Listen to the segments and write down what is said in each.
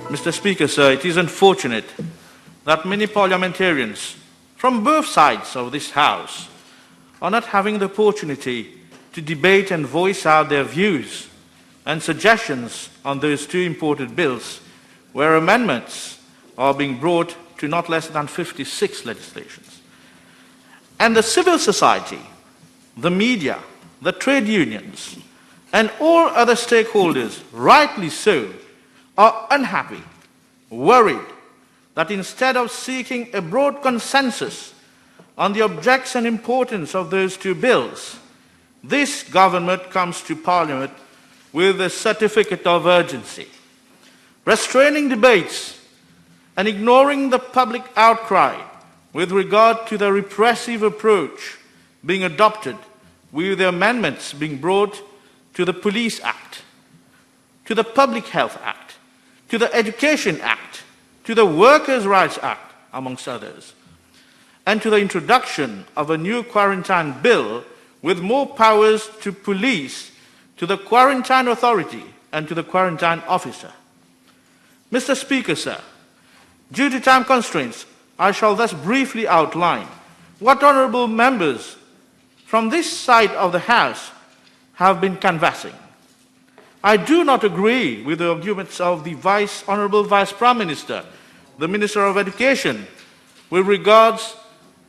Mr. Speaker, sir, it is unfortunate that many parliamentarians from both sides of this House are not having the opportunity to debate and voice out their views and suggestions on those two important bills, where amendments are being brought to not less than 56 legislations. And the civil society, the media, the trade unions, and all other stakeholders, rightly so, are unhappy, worried that instead of seeking a broad consensus on the objects and importance of those two bills, this government comes to Parliament with a certificate of urgency, restraining debates and ignoring the public outcry with regard to the repressive approach being adopted with the amendments being brought to the Police Act, to the Public Health Act, to the Education Act, to the Workers' Rights Act, amongst others, and to the introduction of a new quarantine bill with more powers to police, to the quarantine authority, and to the quarantine officer. Mr. Speaker, sir, due to time constraints, I shall thus briefly outline what honourable members from this side of the House have been canvassing. I do not agree with the arguments of the Honourable Vice Prime Minister, the Minister of Education, with regards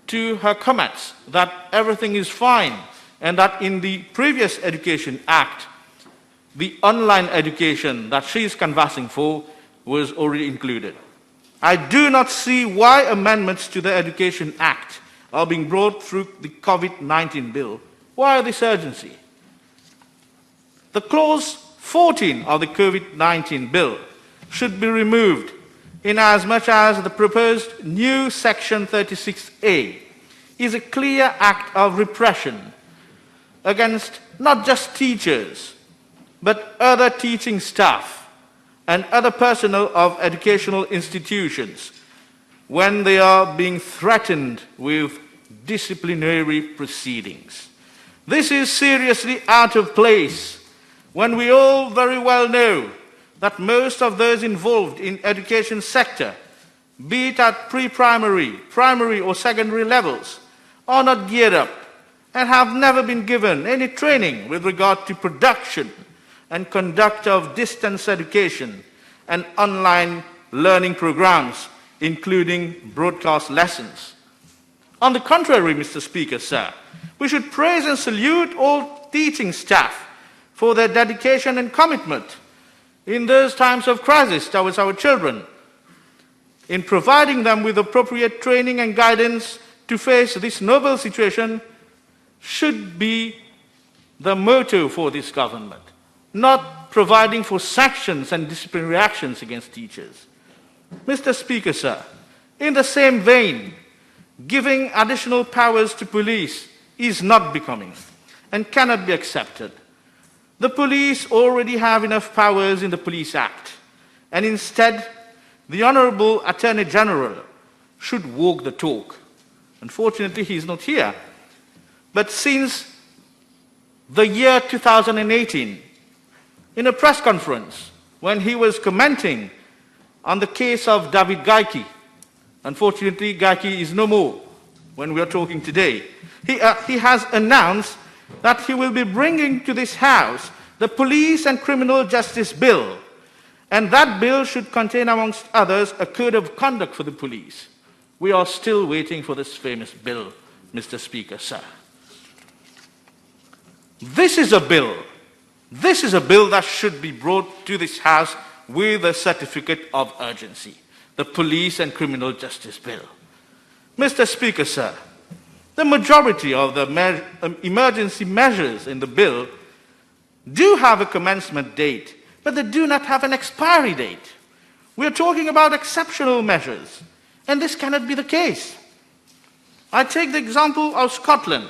to her comments that everything is fine and that in the previous Education Act, the online education that she is canvassing for was already included. I do not see why amendments to the Education Act are being brought through the Covid-19 bill. Why this urgency? The clause 14 of the Covid-19 bill should be removed inasmuch as the proposed new Section 36A is a clear act of repression against not just teachers, but other teaching staff and other personnel of educational institutions when they are being threatened with disciplinary proceedings. This is seriously out of place when we all very well know that most of those involved in education sector, be it at pre-primary, primary or secondary levels, are not geared up and have never been given any training with regard to production and conduct of distance education and online learning programs, including broadcast lessons. On the contrary, Mr. Speaker, sir, we should praise and salute all teaching staff for their dedication and commitment in those times of crisis towards our children, in providing them with appropriate training and guidance to face this novel situation should be the motto for this government, not providing for sanctions and disciplinary actions against teachers. Mr. Speaker, sir, in the same vein, giving additional powers to police is not becoming and cannot be accepted. The police already have enough powers in the Police Act, and instead, the Honourable Attorney General should walk the talk. Unfortunately, he is not here. But since the year 2018, in a press conference, when he was commenting on the case of David Gaiki, unfortunately, Gaiki is no more when we are talking today, he has announced that he will be bringing to this House the Police and Criminal Justice Bill, and that bill should contain, amongst others, a code of conduct for the police. We are still waiting for this famous bill, Mr. Speaker, sir. This is a bill that should be brought to this House with a certificate of urgency, the Police and Criminal Justice Bill. Mr. Speaker, sir, the majority of the emergency measures in the bill do have a commencement date, but they do not have an expiry date. We are talking about exceptional measures, and this cannot be the case. I take the example of Scotland.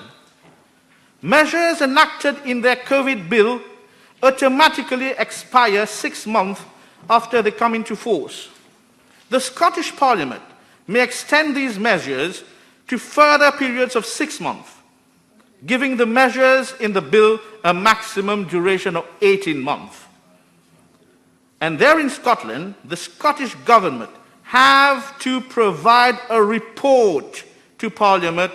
Measures enacted in their COVID bill automatically expire 6 months after they come into force. The Scottish Parliament may extend these measures to further periods of 6 months, giving the measures in the bill a maximum duration of 18 months. And there in Scotland, the Scottish government have to provide a report to Parliament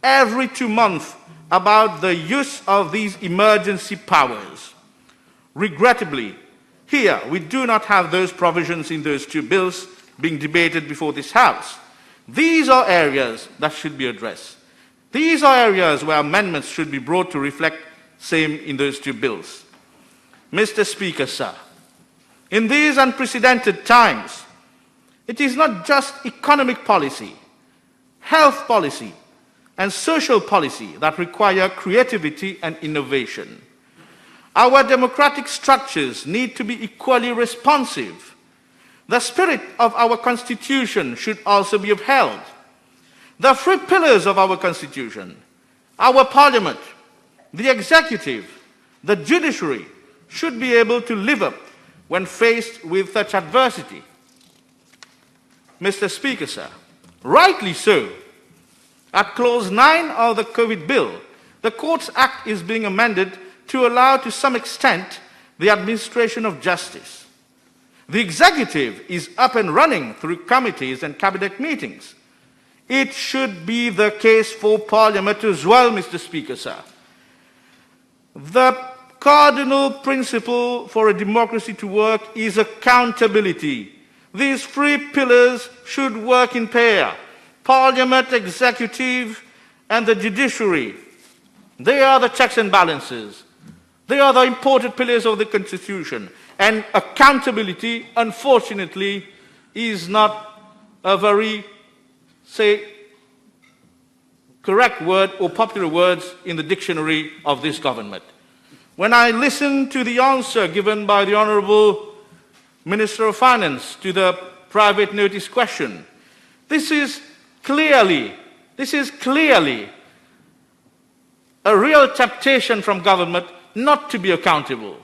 every 2 months about the use of these emergency powers. Regrettably, here we do not have those provisions in those two bills being debated before this House. These are areas that should be addressed. These are areas where amendments should be brought to reflect same in those two bills. Mr. Speaker, sir, in these unprecedented times, it is not just economic policy, health policy, and social policy that require creativity and innovation. Our democratic structures need to be equally responsive. The spirit of our Constitution should also be upheld. The three pillars of our Constitution, our Parliament, the Executive, the Judiciary, should be able to live up when faced with such adversity. Mr. Speaker, sir, rightly so, at Clause 9 of the COVID bill, the Courts Act is being amended to allow to some extent the administration of justice. The Executive is up and running through committees and cabinet meetings. It should be the case for Parliament as well, Mr. Speaker, sir. The cardinal principle for a democracy to work is accountability. These three pillars should work in pair. Parliament, Executive, and the Judiciary. They are the checks and balances. They are the important pillars of the Constitution. And accountability, unfortunately, is not a very, say, correct word or popular words in the dictionary of this government. When I listen to the answer given by the Honourable Minister of Finance to the private notice question, this is clearly a real temptation from government not to be accountable.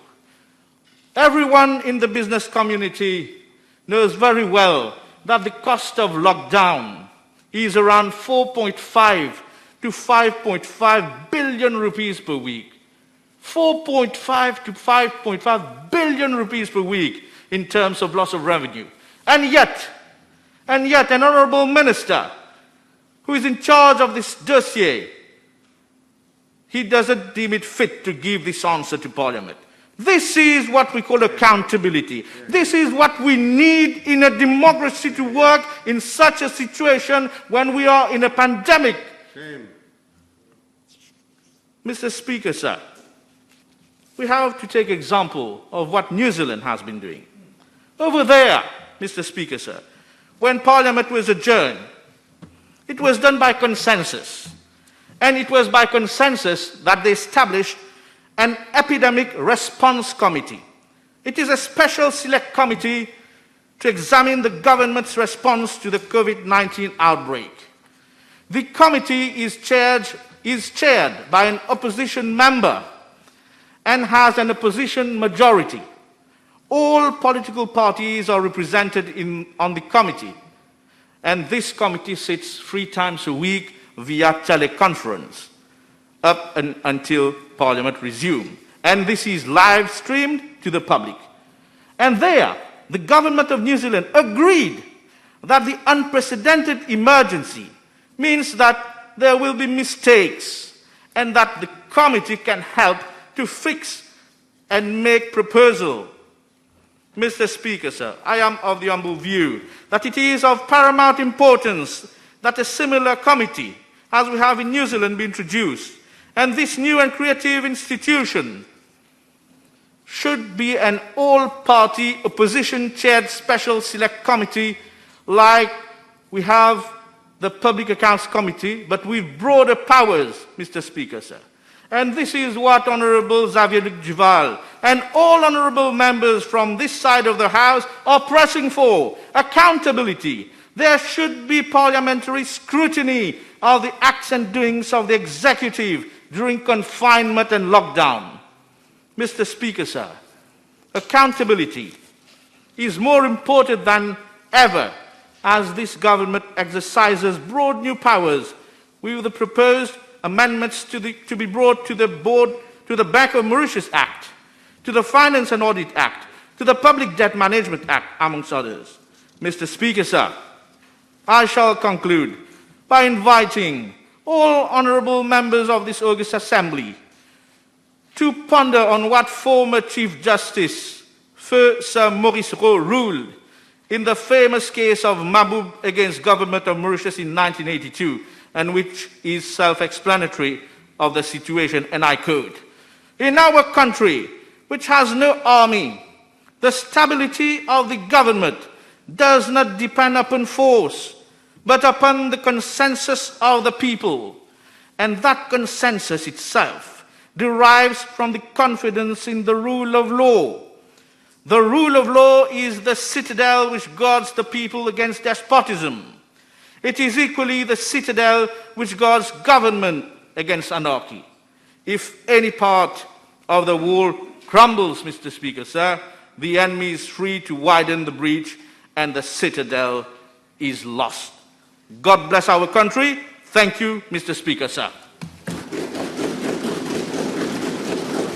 Everyone in the business community knows very well that the cost of lockdown is around 4.5 to 5.5 billion rupees per week. 4.5 to 5.5 billion rupees per week in terms of loss of revenue. And yet, an honourable minister who is in charge of this dossier, he doesn't deem it fit to give this answer to Parliament. This is what we call accountability. This is what we need in a democracy to work in such a situation when we are in a pandemic. Shame. Mr. Speaker, sir, we have to take example of what New Zealand has been doing. Over there, Mr. Speaker, sir, when Parliament was adjourned, it was done by consensus. And it was by consensus that they established an epidemic response committee. It is a special select committee to examine the government's response to the COVID-19 outbreak. The committee is chaired by an opposition member and has an opposition majority. All political parties are represented on the committee, and this committee sits 3 times a week via teleconference up until Parliament resumes. And this is live streamed to the public. And there, the government of New Zealand agreed that the unprecedented emergency means that there will be mistakes and that the committee can help to fix and make proposal. Mr. Speaker, sir, I am of the humble view that it is of paramount importance that a similar committee, as we have in New Zealand, be introduced. And this new and creative institution should be an all-party, opposition-chaired special select committee like we have the Public Accounts Committee, but with broader powers, Mr. Speaker, sir. And this is what Honourable Xavier Duval and all honourable members from this side of the House are pressing for: accountability. There should be parliamentary scrutiny of the acts and doings of the Executive during confinement and lockdown. Mr. Speaker, sir, accountability is more important than ever as this government exercises broad new powers with the proposed amendments to be brought to the Bank of Mauritius Act, to the Finance and Audit Act, to the Public Debt Management Act, amongst others. Mr. Speaker, sir, I shall conclude by inviting all honourable members of this august assembly to ponder on what former Chief Justice Sir Mauricien ruled in the famous case of Mahbub against government of Mauritius in 1982, and which is self-explanatory of the situation, and I quote, "In our country, which has no army, the stability of the government does not depend upon force, but upon the consensus of the people, and that consensus itself derives from the confidence in the rule of law. The rule of law is the citadel which guards the people against despotism. It is equally the citadel which guards government against anarchy. If any part of the wall crumbles, Mr. Speaker, sir, the enemy is free to widen the breach and the citadel is lost." God bless our country. Thank you, Mr. Speaker, sir.